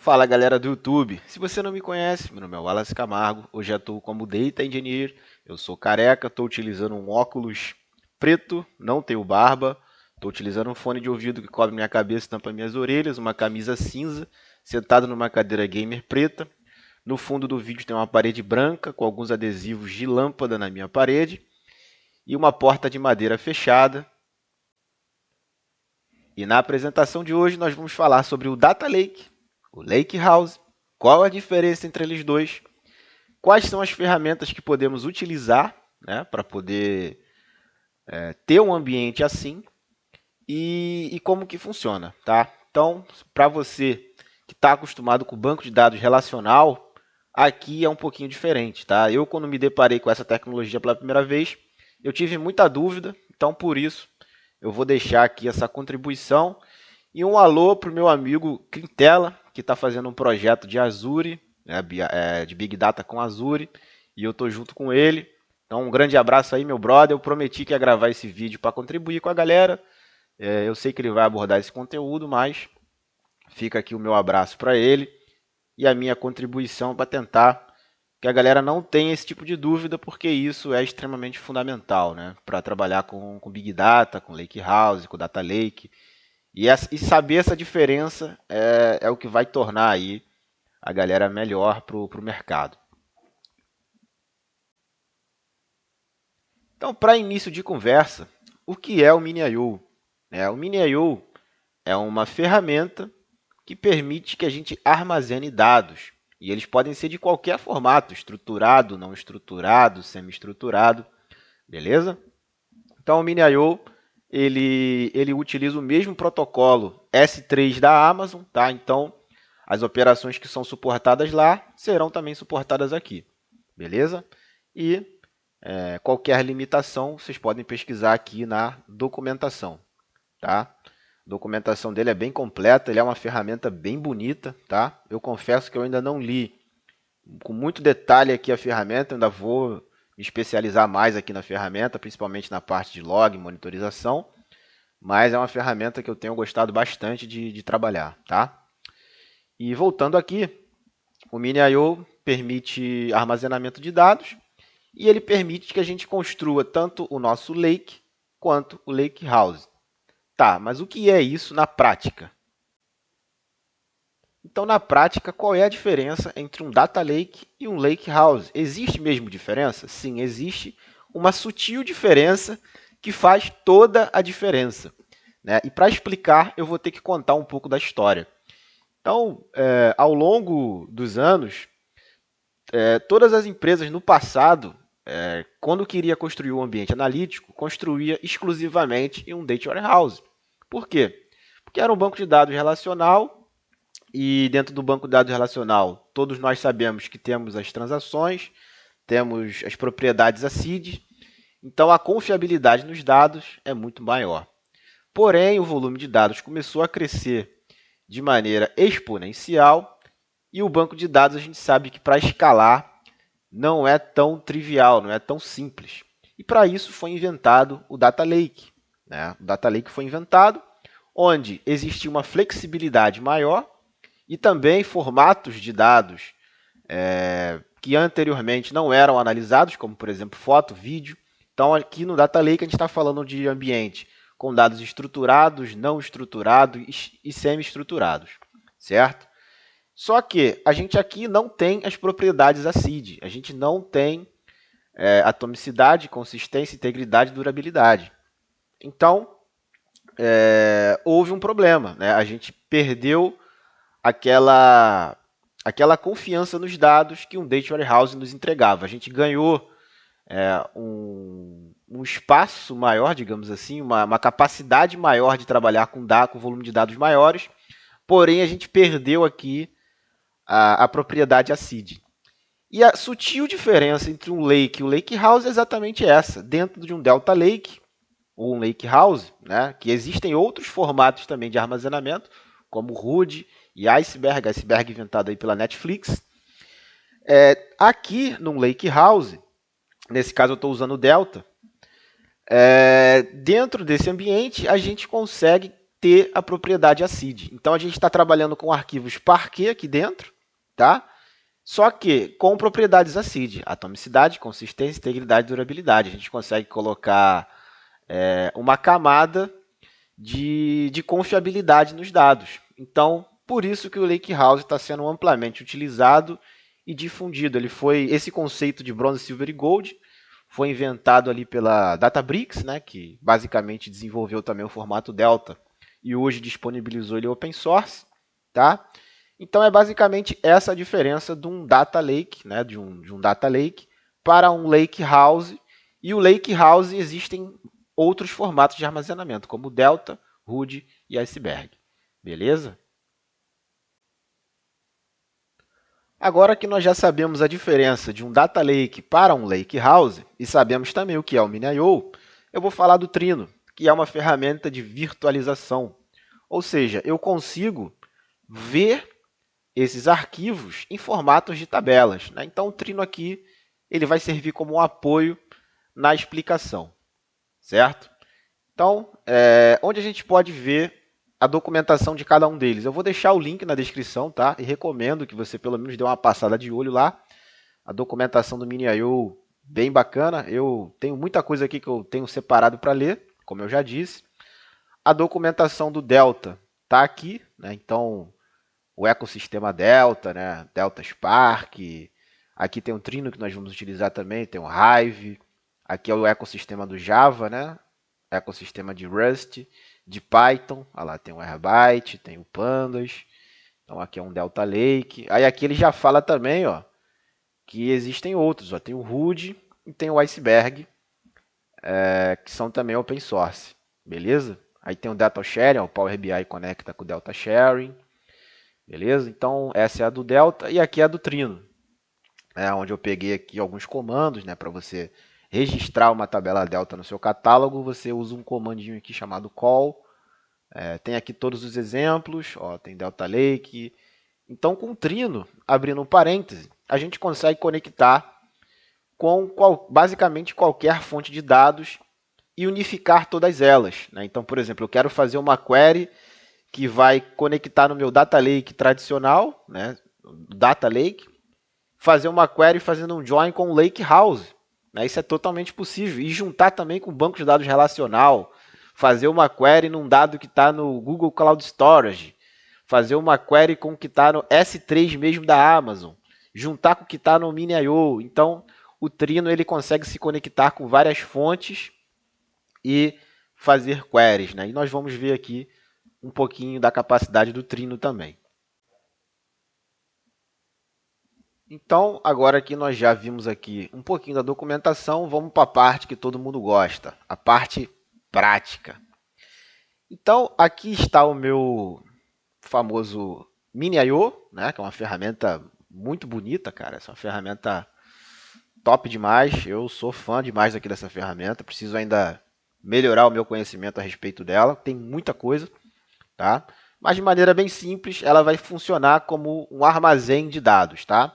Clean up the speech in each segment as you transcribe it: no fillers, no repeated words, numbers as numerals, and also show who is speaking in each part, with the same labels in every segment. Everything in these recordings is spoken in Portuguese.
Speaker 1: Fala galera do YouTube, se você não me conhece, meu nome é Wallace Camargo, hoje atuo como Data Engineer, eu sou careca, estou utilizando um óculos preto, não tenho barba, estou utilizando um fone de ouvido que cobre minha cabeça e tampa minhas orelhas, uma camisa cinza, sentado numa cadeira gamer preta. No fundo do vídeo tem uma parede branca com alguns adesivos de lâmpada na minha parede e uma porta de madeira fechada. E na apresentação de hoje nós vamos falar sobre o Data Lake, o Lake House, qual a diferença entre eles dois, quais são as ferramentas que podemos utilizar, né, para poder ter um ambiente assim e como que funciona, tá? Então, para você que está acostumado com o banco de dados relacional, aqui é um pouquinho diferente, tá? Eu, quando me deparei com essa tecnologia pela primeira vez, eu tive muita dúvida, então por isso eu vou deixar aqui essa contribuição e um alô para o meu amigo Quintela, que está fazendo um projeto de Azure, né, de Big Data com Azure, e eu estou junto com ele. Então, um grande abraço aí, meu brother. Eu prometi que ia gravar esse vídeo para contribuir com a galera. Eu sei que ele vai abordar esse conteúdo, mas fica aqui o meu abraço para ele e a minha contribuição para tentar que a galera não tenha esse tipo de dúvida, porque isso é extremamente fundamental, né, para trabalhar com Big Data, com Lake House, com Data Lake. E saber essa diferença é o que vai tornar aí a galera melhor para o mercado. Então, para início de conversa, o que é o Mini.io? O Mini.io é uma ferramenta que permite que a gente armazene dados. E eles podem ser de qualquer formato, estruturado, não estruturado, semi-estruturado, beleza? Então, o Mini.io ele utiliza o mesmo protocolo S3 da Amazon, tá? Então, as operações que são suportadas lá serão também suportadas aqui, beleza? E qualquer limitação vocês podem pesquisar aqui na documentação, tá? A documentação dele é bem completa, ele é uma ferramenta bem bonita, tá? Eu confesso que eu ainda não li com muito detalhe aqui a ferramenta, ainda vou me especializar mais aqui na ferramenta, principalmente na parte de log, monitorização, mas é uma ferramenta que eu tenho gostado bastante de trabalhar, tá? E voltando aqui, o Mini.io permite armazenamento de dados e ele permite que a gente construa tanto o nosso lake quanto o lake house. Tá, mas o que é isso na prática? Então, na prática, qual é a diferença entre um data lake e um lake house? Existe mesmo diferença? Sim, existe uma sutil diferença que faz toda a diferença, né? E para explicar, eu vou ter que contar um pouco da história. Então, ao longo dos anos, todas as empresas no passado, quando queria construir um ambiente analítico, construía exclusivamente em um data warehouse. Por quê? Porque era um banco de dados relacional e dentro do banco de dados relacional, todos nós sabemos que temos as transações, temos as propriedades ACID, então a confiabilidade nos dados é muito maior. Porém, o volume de dados começou a crescer de maneira exponencial e o banco de dados a gente sabe que para escalar não é tão trivial, não é tão simples. E para isso foi inventado o Data Lake, né? O Data Lake foi inventado onde existia uma flexibilidade maior e também formatos de dados que anteriormente não eram analisados, como, por exemplo, foto, vídeo. Então, aqui no Data Lake, a gente está falando de ambiente com dados estruturados, não estruturados e semi-estruturados, certo? Só que a gente aqui não tem as propriedades ACID, a gente não tem atomicidade, consistência, integridade e durabilidade. Então, houve um problema, né? A gente perdeu aquela confiança nos dados que um Data Warehouse nos entregava. A gente ganhou um espaço maior, digamos assim, uma capacidade maior de trabalhar com volume de dados maiores, porém a gente perdeu aqui a propriedade ACID. E a sutil diferença entre um lake e um lake house é exatamente essa. Dentro de um Delta Lake ou um lake house, né, que existem outros formatos também de armazenamento, como RUD e Iceberg inventado aí pela Netflix. Aqui no lake house, nesse caso eu estou usando o Delta, dentro desse ambiente a gente consegue ter a propriedade ACID. Então, a gente está trabalhando com arquivos Parquet aqui dentro, tá? Só que com propriedades ACID, atomicidade, consistência, integridade e durabilidade. A gente consegue colocar uma camada de confiabilidade nos dados. Então, por isso que o Lakehouse está sendo amplamente utilizado e difundido. Esse conceito de bronze, silver e gold foi inventado ali pela Databricks, né, que basicamente desenvolveu também o formato Delta e hoje disponibilizou ele open source, tá? Então é basicamente essa a diferença de um data lake, né, de um data lake para um Lakehouse. E o Lakehouse existem outros formatos de armazenamento, como Delta, Root e Iceberg. Beleza? Agora que nós já sabemos a diferença de um Data Lake para um Lakehouse e sabemos também o que é o MiniIO, eu vou falar do Trino, que é uma ferramenta de virtualização. Ou seja, eu consigo ver esses arquivos em formatos de tabelas, né? Então, o Trino aqui ele vai servir como um apoio na explicação, certo? Então, onde a gente pode ver a documentação de cada um deles? Eu vou deixar o link na descrição, tá? E recomendo que você pelo menos dê uma passada de olho lá. A documentação do MiniIO, bem bacana. Eu tenho muita coisa aqui que eu tenho separado para ler, como eu já disse. A documentação do Delta está aqui, né? Então, o ecossistema Delta, né? Delta Spark. Aqui tem o Trino que nós vamos utilizar também, tem o Hive. Aqui é o ecossistema do Java, né? Ecossistema de Rust, de Python. Olha lá, tem o Airbyte, tem o Pandas. Então aqui é um Delta Lake. Aí aqui ele já fala também, ó, que existem outros. Ó, tem o Root e tem o Iceberg, que são também open source. Beleza? Aí tem o Data Sharing, o Power BI conecta com o Delta Sharing. Beleza? Então essa é a do Delta e aqui é a do Trino. Onde eu peguei aqui alguns comandos, né, para você registrar uma tabela Delta no seu catálogo, você usa um comandinho aqui chamado call. Tem aqui todos os exemplos, ó, tem Delta Lake. Então, com o Trino, abrindo um parêntese, a gente consegue conectar com basicamente qualquer fonte de dados e unificar todas elas, né? Então, por exemplo, eu quero fazer uma query que vai conectar no meu Data Lake tradicional, né, Data Lake, fazer uma query fazendo um join com o Lakehouse. Né? Isso é totalmente possível. E juntar também com o banco de dados relacional. Fazer uma query num dado que está no Google Cloud Storage. Fazer uma query com o que está no S3 mesmo da Amazon. Juntar com o que está no MiniIO. Então, o Trino ele consegue se conectar com várias fontes e fazer queries. Né? E nós vamos ver aqui um pouquinho da capacidade do Trino também. Então, agora que nós já vimos aqui um pouquinho da documentação, vamos para a parte que todo mundo gosta, a parte prática. Então, aqui está o meu famoso MiniIO, né, que é uma ferramenta muito bonita, cara. Essa é uma ferramenta top demais. Eu sou fã demais aqui dessa ferramenta. Preciso ainda melhorar o meu conhecimento a respeito dela. Tem muita coisa, tá? Mas de maneira bem simples, ela vai funcionar como um armazém de dados, tá?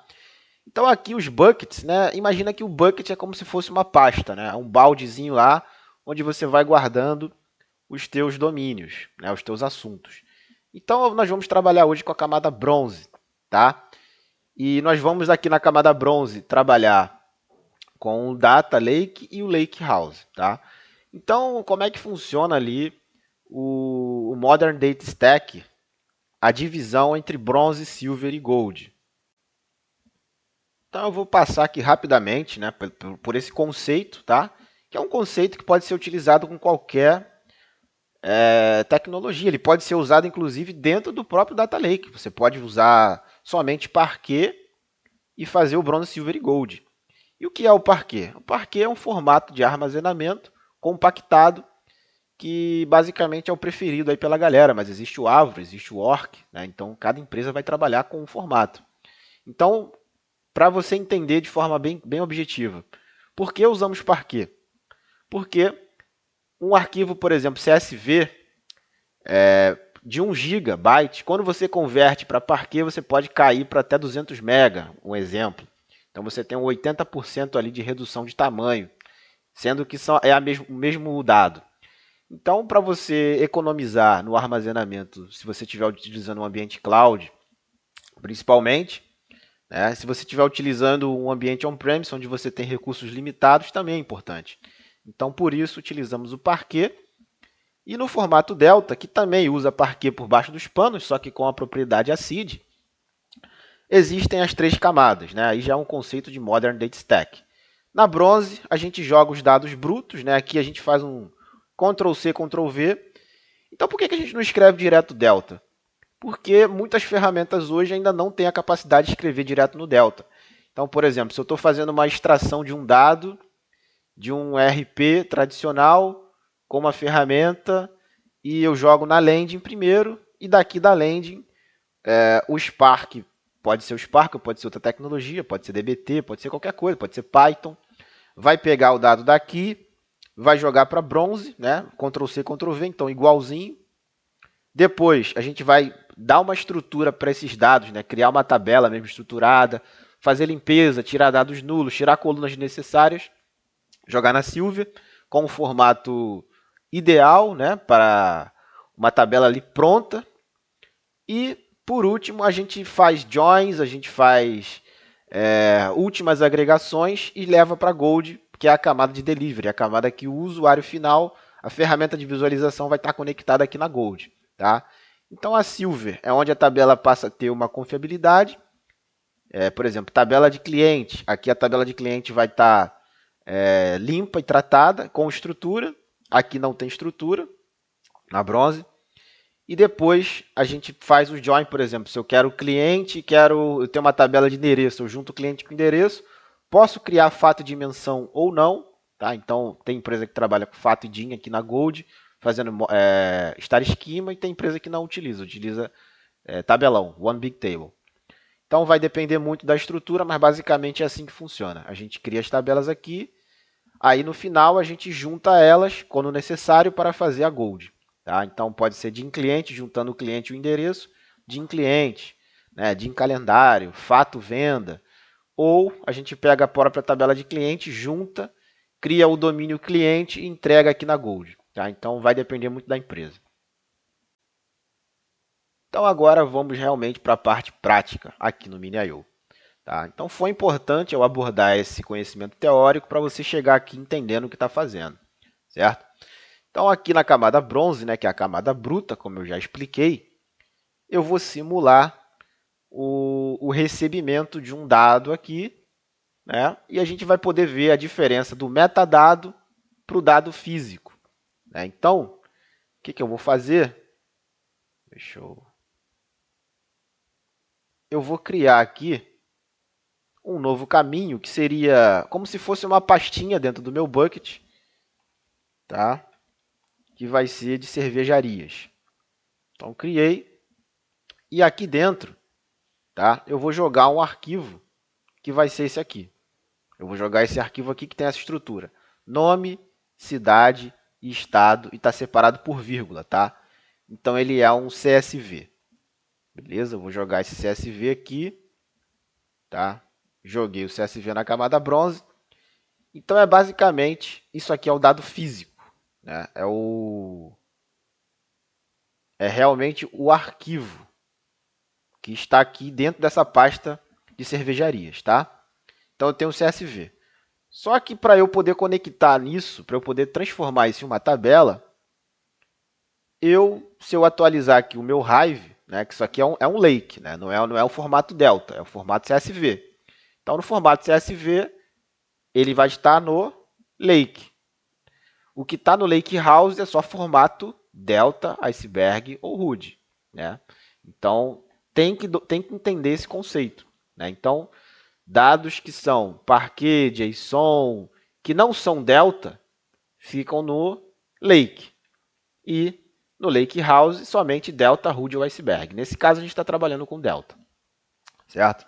Speaker 1: Então aqui os buckets, né? Imagina que o bucket é como se fosse uma pasta, né? Um baldezinho lá onde você vai guardando os teus domínios, né? Os teus assuntos. Então nós vamos trabalhar hoje com a camada bronze, tá? E nós vamos aqui na camada bronze trabalhar com o Data Lake e o Lakehouse, tá? Então como é que funciona ali o Modern Data Stack, a divisão entre bronze, silver e gold? Então eu vou passar aqui rapidamente, né, por esse conceito, tá? Que é um conceito que pode ser utilizado com qualquer tecnologia. Ele pode ser usado, inclusive, dentro do próprio Data Lake. Você pode usar somente Parquet e fazer o Bronze, Silver e Gold. E o que é o Parquet? O Parquet é um formato de armazenamento compactado que basicamente é o preferido aí pela galera, mas existe o Avro, existe o Orc, né? Então cada empresa vai trabalhar com um formato. Então, para você entender de forma bem objetiva. Por que usamos Parquet? Porque um arquivo, por exemplo, CSV, de 1 GB, quando você converte para Parquet, você pode cair para até 200 MB, um exemplo. Então você tem um 80% ali de redução de tamanho, sendo que o mesmo dado. Então, para você economizar no armazenamento, se você estiver utilizando um ambiente cloud, principalmente, né? Se você estiver utilizando um ambiente on-premise, onde você tem recursos limitados, também é importante. Então, por isso, utilizamos o Parquet. E no formato Delta, que também usa Parquet por baixo dos panos, só que com a propriedade ACID, existem as 3 camadas. Né? Aí já é um conceito de Modern Data Stack. Na Bronze, a gente joga os dados brutos. Né? Aqui a gente faz um Ctrl+C, Ctrl+V. Então, por que a gente não escreve direto Delta? Porque muitas ferramentas hoje ainda não têm a capacidade de escrever direto no Delta. Então, por exemplo, se eu estou fazendo uma extração de um dado de um RP tradicional com uma ferramenta e eu jogo na landing primeiro e daqui da landing o Spark, pode ser o Spark, pode ser outra tecnologia, pode ser DBT, pode ser qualquer coisa, pode ser Python, vai pegar o dado daqui, vai jogar para Bronze, né? Ctrl+C, Ctrl+V, então igualzinho. Depois a gente vai dar uma estrutura para esses dados, né? Criar uma tabela mesmo estruturada, fazer limpeza, tirar dados nulos, tirar colunas desnecessárias, jogar na Silver com um formato ideal, né? Para uma tabela ali pronta. E, por último, a gente faz joins, a gente faz últimas agregações e leva para Gold, que é a camada de delivery, a camada que o usuário final, a ferramenta de visualização vai estar conectada aqui na Gold. Tá? Então, a Silver é onde a tabela passa a ter uma confiabilidade. Por exemplo, tabela de cliente. Aqui a tabela de cliente vai estar limpa e tratada, com estrutura. Aqui não tem estrutura, na Bronze. E depois a gente faz o join, por exemplo, se eu quero cliente, eu tenho uma tabela de endereço, eu junto o cliente com o endereço, posso criar fato e dimensão ou não, tá? Então tem empresa que trabalha com fato e dim aqui na Gold, fazendo star schema, e tem empresa que não utiliza tabelão, one big table. Então vai depender muito da estrutura, mas basicamente é assim que funciona. A gente cria as tabelas aqui, aí no final a gente junta elas quando necessário para fazer a Gold. Tá? Então, pode ser de cliente, juntando o cliente e o endereço, de cliente, né, de calendário, fato, venda. Ou a gente pega a própria tabela de cliente, junta, cria o domínio cliente e entrega aqui na Gold. Tá? Então, vai depender muito da empresa. Então, agora vamos realmente para a parte prática aqui no Mini.io. Tá? Então, foi importante eu abordar esse conhecimento teórico para você chegar aqui entendendo o que está fazendo. Certo? Então, aqui na camada bronze, né, que é a camada bruta, como eu já expliquei, eu vou simular o recebimento de um dado aqui, né, e a gente vai poder ver a diferença do metadado para o dado físico. Né? Então, o que eu vou fazer? Eu vou criar aqui um novo caminho, que seria como se fosse uma pastinha dentro do meu bucket, tá? Que vai ser de cervejarias. Então, criei. E aqui dentro, tá? Eu vou jogar um arquivo que vai ser esse aqui. Eu vou jogar esse arquivo aqui que tem essa estrutura. Nome, cidade e estado, e está separado por vírgula, tá? Então, ele é um CSV. Beleza? Eu vou jogar esse CSV aqui, tá? Joguei o CSV na camada bronze. Então, é basicamente, isso aqui é o dado físico. Né? É realmente o arquivo que está aqui dentro dessa pasta de cervejarias, tá? Então, eu tenho o CSV. Só que para eu poder conectar nisso, para eu poder transformar isso em uma tabela, se eu atualizar aqui o meu Hive, né, que isso aqui é um lake, né, não é o formato Delta, é o formato CSV. Então, no formato CSV, ele vai estar no lake. O que está no lake house é só formato Delta, Iceberg ou RUD. Né? Então, tem que entender esse conceito. Né? Então, dados que são Parquet, JSON, que não são Delta, ficam no Lake. E no Lake House, somente Delta, RUD ou Iceberg. Nesse caso, a gente está trabalhando com Delta. Certo?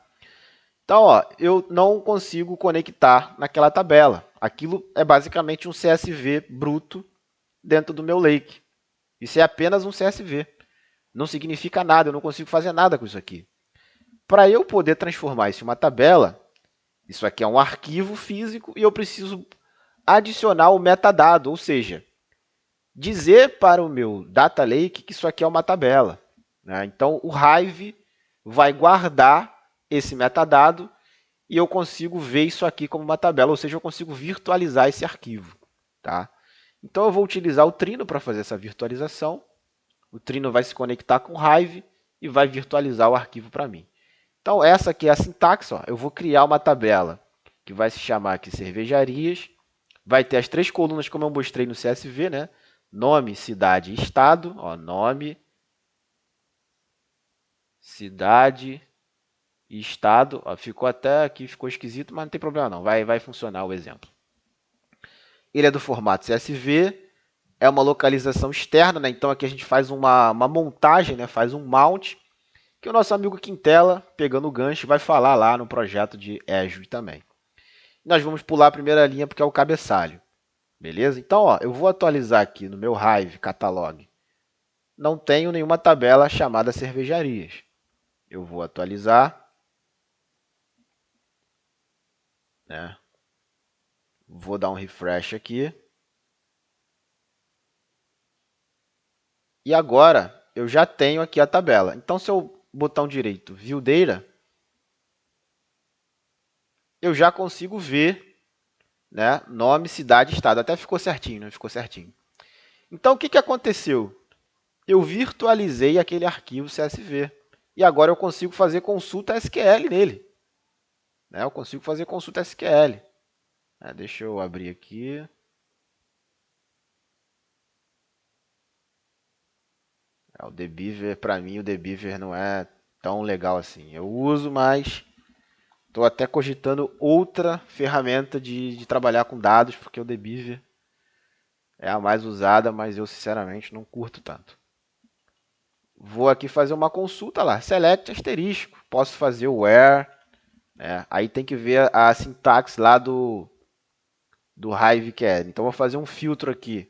Speaker 1: Então, ó, eu não consigo conectar naquela tabela. Aquilo é basicamente um CSV bruto dentro do meu Lake. Isso é apenas um CSV. Não significa nada, eu não consigo fazer nada com isso aqui. Para eu poder transformar isso em uma tabela, isso aqui é um arquivo físico e eu preciso adicionar o metadado, ou seja, dizer para o meu Data Lake que isso aqui é uma tabela, né? Então, o Hive vai guardar esse metadado e eu consigo ver isso aqui como uma tabela, ou seja, eu consigo virtualizar esse arquivo. Tá? Então, eu vou utilizar o Trino para fazer essa virtualização. O Trino vai se conectar com o Hive e vai virtualizar o arquivo para mim. Então, essa aqui é a sintaxe. Ó. Eu vou criar uma tabela que vai se chamar aqui cervejarias. Vai ter as 3 colunas, como eu mostrei no CSV, né? Nome, cidade e estado. Ó, nome, cidade e estado. Ó, ficou até aqui, ficou esquisito, mas não tem problema não. Vai funcionar o exemplo. Ele é do formato CSV. É uma localização externa, né? Então aqui a gente faz uma montagem, né? Faz um mount, que o nosso amigo Quintela, pegando o gancho, vai falar lá no projeto de Azure também. Nós vamos pular a primeira linha porque é o cabeçalho. Beleza? Então, ó, eu vou atualizar aqui no meu Hive Catalog. Não tenho nenhuma tabela chamada cervejarias. Eu vou atualizar. Né? Vou dar um refresh aqui. E agora, eu já tenho aqui a tabela. Então, se eu botão direito View Data, eu já consigo ver, né, nome, cidade, estado. Até ficou certinho, né? Ficou certinho. Então, o que aconteceu? Eu virtualizei aquele arquivo CSV. E agora eu consigo fazer consulta SQL nele. Né? Eu consigo fazer consulta SQL. Deixa eu abrir aqui. O dbeaver, para mim, o dbeaver não é tão legal assim. Eu uso, mas estou até cogitando outra ferramenta de trabalhar com dados, porque o dbeaver é a mais usada, mas eu, sinceramente, não curto tanto. Vou aqui fazer uma consulta lá, select asterisco. Posso fazer o where, né? Aí tem que ver a sintaxe lá do Hive que é. Então, vou fazer um filtro aqui,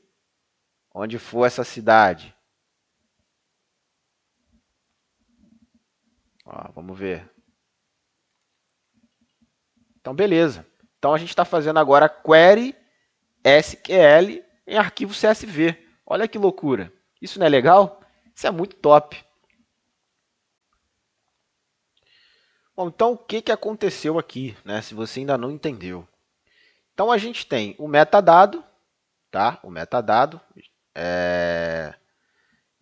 Speaker 1: onde for essa cidade. Ó, vamos ver. Então, beleza. Então, a gente está fazendo agora query SQL em arquivo CSV. Olha que loucura. Isso não é legal? Isso é muito top. Bom, então, o que aconteceu aqui, né, se você ainda não entendeu? Então, a gente tem o metadado, tá? O metadado,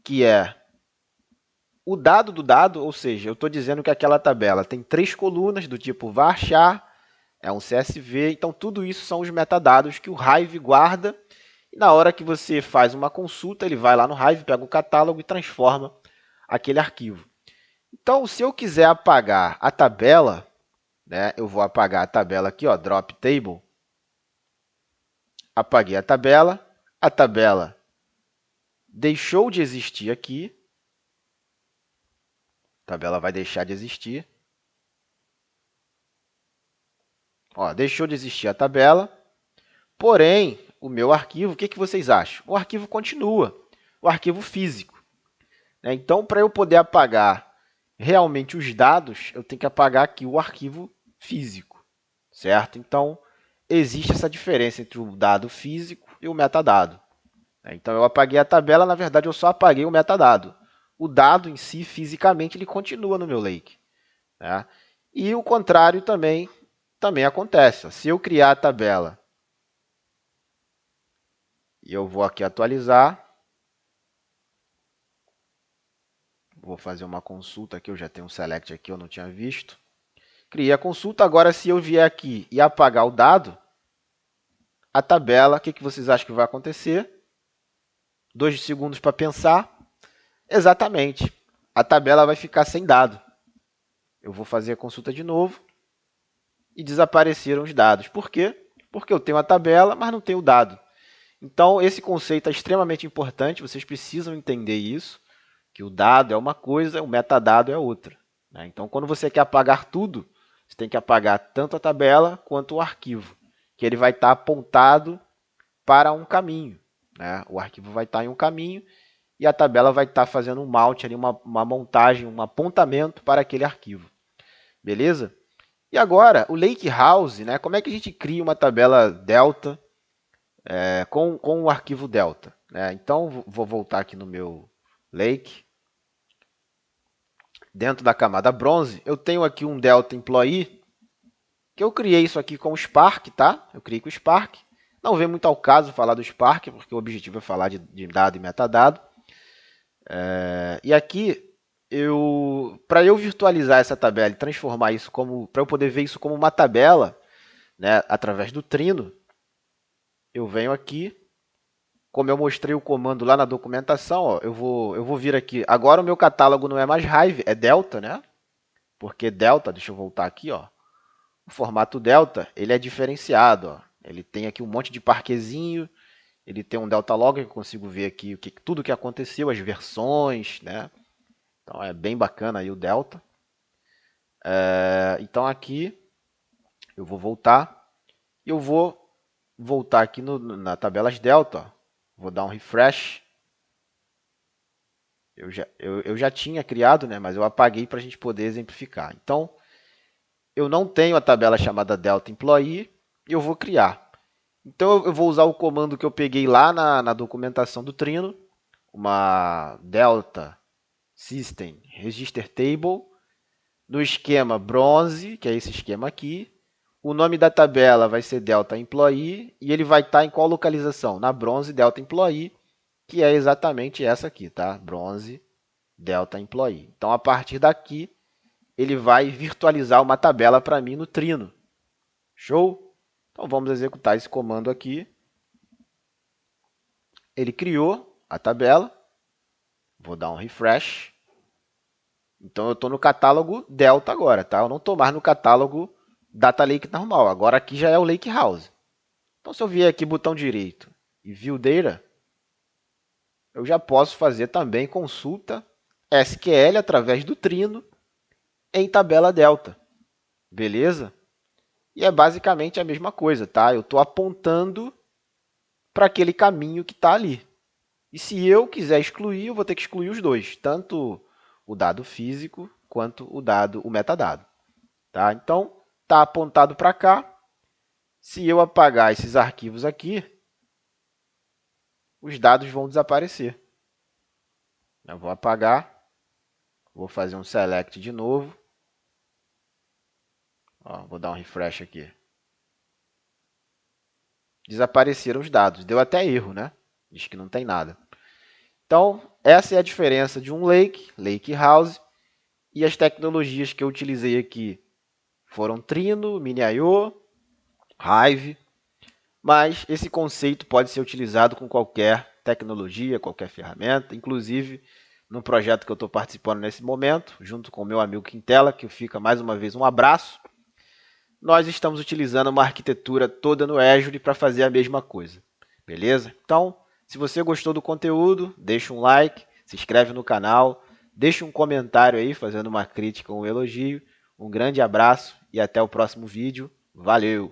Speaker 1: que é o dado do dado, ou seja, eu estou dizendo que aquela tabela tem 3 colunas do tipo varchar, é um CSV, então tudo isso são os metadados que o Hive guarda e na hora que você faz uma consulta, ele vai lá no Hive, pega o catálogo e transforma aquele arquivo. Então, se eu quiser apagar a tabela, né, eu vou apagar a tabela aqui, ó, drop table, apaguei a tabela deixou de existir aqui, a tabela vai deixar de existir. Ó, deixou de existir a tabela, porém, o meu arquivo, o que vocês acham? O arquivo continua, o arquivo físico. Né? Então, para eu poder apagar realmente os dados, eu tenho que apagar aqui o arquivo físico, certo? Então, existe essa diferença entre o dado físico e o metadado. Então, eu apaguei a tabela, na verdade, eu só apaguei o metadado. O dado em si, fisicamente, ele continua no meu lake. Né? E o contrário também acontece. Se eu criar a tabela e eu vou aqui atualizar, vou fazer uma consulta aqui, eu já tenho um select aqui, eu não tinha visto. Criei a consulta, agora se eu vier aqui e apagar o dado, a tabela, o que vocês acham que vai acontecer? 2 segundos para pensar. Exatamente, a tabela vai ficar sem dado. Eu vou fazer a consulta de novo e desapareceram os dados. Por quê? Porque eu tenho a tabela, mas não tenho o dado. Então, esse conceito é extremamente importante, vocês precisam entender isso, que o dado é uma coisa, o metadado é outra. Né? Então, quando você quer apagar tudo, você tem que apagar tanto a tabela quanto o arquivo, que ele vai estar apontado para um caminho. Né? O arquivo vai estar em um caminho e a tabela vai estar fazendo um mount, ali, uma montagem, um apontamento para aquele arquivo. Beleza? E agora, o Lakehouse, né? Como é que a gente cria uma tabela delta com o arquivo delta? né? Então, vou voltar aqui no meu Lake. Dentro da camada bronze, eu tenho aqui um Delta Employee, que eu criei isso aqui com o Spark, tá? Eu criei com o Spark. Não vem muito ao caso falar do Spark, porque o objetivo é falar de dado e metadado. E aqui, para eu virtualizar essa tabela e transformar isso como, para eu poder ver isso como uma tabela, né, através do Trino, eu venho aqui, como eu mostrei o comando lá na documentação, ó, eu vou vir aqui. Agora o meu catálogo não é mais Hive, é Delta, né? Porque Delta, deixa eu voltar aqui, ó. O formato Delta, ele é diferenciado, ó. Ele tem aqui um monte de parquezinho, ele tem um Delta Log, que eu consigo ver aqui tudo que aconteceu, as versões, né? Então é bem bacana aí o Delta. Então aqui eu vou voltar. Eu vou voltar aqui na tabelas Delta. Ó. Vou dar um refresh. Eu já tinha criado, né, mas eu apaguei para a gente poder exemplificar. Então, eu não tenho a tabela chamada Delta Employee e eu vou criar. Então, eu vou usar o comando que eu peguei lá na documentação do Trino, uma Delta System Register Table, no esquema bronze, que é esse esquema aqui. O nome da tabela vai ser Delta Employee e ele vai estar em qual localização? Na bronze Delta Employee, que é exatamente essa aqui, tá? Bronze Delta Employee. Então, a partir daqui, ele vai virtualizar uma tabela para mim no Trino. Show? Então, vamos executar esse comando aqui. Ele criou a tabela. Vou dar um refresh. Então, eu estou no catálogo Delta agora, tá? Eu não estou mais no catálogo Data Lake normal. Agora aqui já é o Lake House. Então, se eu vier aqui, botão direito e View Data, eu já posso fazer também consulta SQL através do Trino em tabela Delta. Beleza? E é basicamente a mesma coisa, tá? Eu estou apontando para aquele caminho que está ali. E se eu quiser excluir, eu vou ter que excluir os dois, tanto o dado físico quanto o metadado. Tá? Então, está apontado para cá. Se eu apagar esses arquivos aqui, os dados vão desaparecer. Eu vou apagar, vou fazer um select de novo. Ó, vou dar um refresh aqui. Desapareceram os dados. Deu até erro, né? Diz que não tem nada. Então, essa é a diferença de um Lake, Lake House, e as tecnologias que eu utilizei aqui foram Trino, Mini.io, Hive, mas esse conceito pode ser utilizado com qualquer tecnologia, qualquer ferramenta, inclusive no projeto que eu estou participando nesse momento, junto com o meu amigo Quintela, que fica mais uma vez um abraço, nós estamos utilizando uma arquitetura toda no Azure para fazer a mesma coisa, beleza? Então, se você gostou do conteúdo, deixa um like, se inscreve no canal, deixa um comentário aí fazendo uma crítica ou um elogio. Um grande abraço e até o próximo vídeo. Valeu!